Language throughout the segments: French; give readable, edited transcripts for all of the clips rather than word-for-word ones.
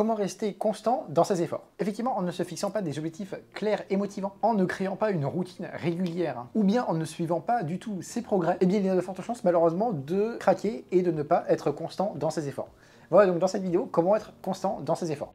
Comment rester constant dans ses efforts? Effectivement, en ne se fixant pas des objectifs clairs et motivants, en ne créant pas une routine régulière, ou bien en ne suivant pas du tout ses progrès, eh bien il y a de fortes chances malheureusement de craquer et de ne pas être constant dans ses efforts. Voilà donc dans cette vidéo, comment être constant dans ses efforts.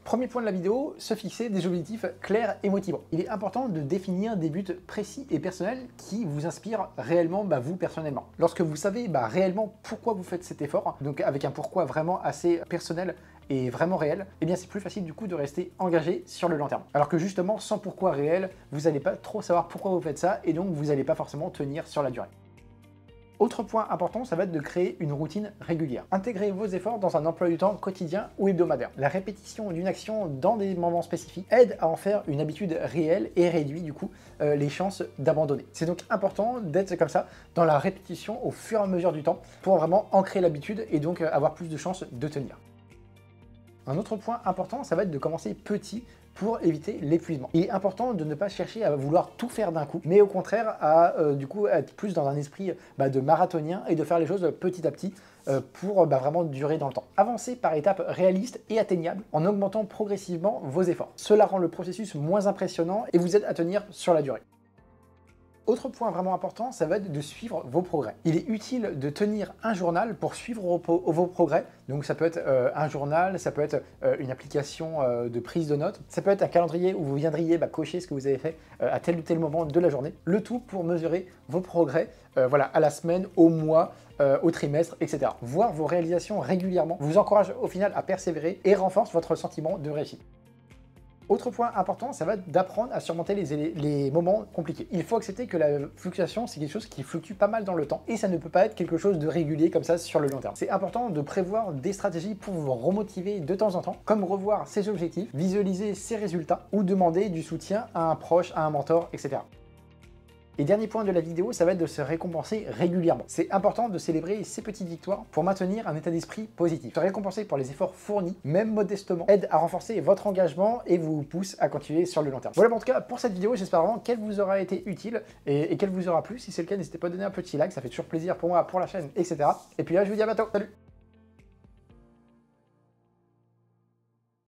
Premier point de la vidéo, se fixer des objectifs clairs et motivants. Il est important de définir des buts précis et personnels qui vous inspirent réellement vous personnellement. Lorsque vous savez réellement pourquoi vous faites cet effort, donc avec un pourquoi vraiment assez personnel et vraiment réel, eh bien c'est plus facile du coup de rester engagé sur le long terme. Alors que justement, sans pourquoi réel, vous n'allez pas trop savoir pourquoi vous faites ça et donc vous n'allez pas forcément tenir sur la durée. Autre point important, ça va être de créer une routine régulière. Intégrez vos efforts dans un emploi du temps quotidien ou hebdomadaire. La répétition d'une action dans des moments spécifiques aide à en faire une habitude réelle et réduit du coup les chances d'abandonner. C'est donc important d'être comme ça dans la répétition au fur et à mesure du temps pour vraiment ancrer l'habitude et donc avoir plus de chances de tenir. Un autre point important, ça va être de commencer petit pour éviter l'épuisement. Il est important de ne pas chercher à vouloir tout faire d'un coup, mais au contraire à du coup être plus dans un esprit de marathonien et de faire les choses petit à petit pour vraiment durer dans le temps. Avancez par étapes réalistes et atteignables en augmentant progressivement vos efforts. Cela rend le processus moins impressionnant et vous aide à tenir sur la durée. Autre point vraiment important, ça va être de suivre vos progrès. Il est utile de tenir un journal pour suivre vos progrès. Donc ça peut être un journal, ça peut être une application de prise de notes, ça peut être un calendrier où vous viendriez cocher ce que vous avez fait à tel ou tel moment de la journée. Le tout pour mesurer vos progrès à la semaine, au mois, au trimestre, etc. Voir vos réalisations régulièrement vous encourage au final à persévérer et renforce votre sentiment de réussite. Autre point important, ça va être d'apprendre à surmonter les moments compliqués. Il faut accepter que la fluctuation, c'est quelque chose qui fluctue pas mal dans le temps et ça ne peut pas être quelque chose de régulier comme ça sur le long terme. C'est important de prévoir des stratégies pour vous remotiver de temps en temps, comme revoir ses objectifs, visualiser ses résultats ou demander du soutien à un proche, à un mentor, etc. Et dernier point de la vidéo, ça va être de se récompenser régulièrement. C'est important de célébrer ces petites victoires pour maintenir un état d'esprit positif. Se récompenser pour les efforts fournis, même modestement, aide à renforcer votre engagement et vous pousse à continuer sur le long terme. Voilà en tout cas pour cette vidéo, j'espère vraiment qu'elle vous aura été utile et qu'elle vous aura plu. Si c'est le cas, n'hésitez pas à donner un petit like, ça fait toujours plaisir pour moi, pour la chaîne, etc. Et puis là, je vous dis à bientôt, salut!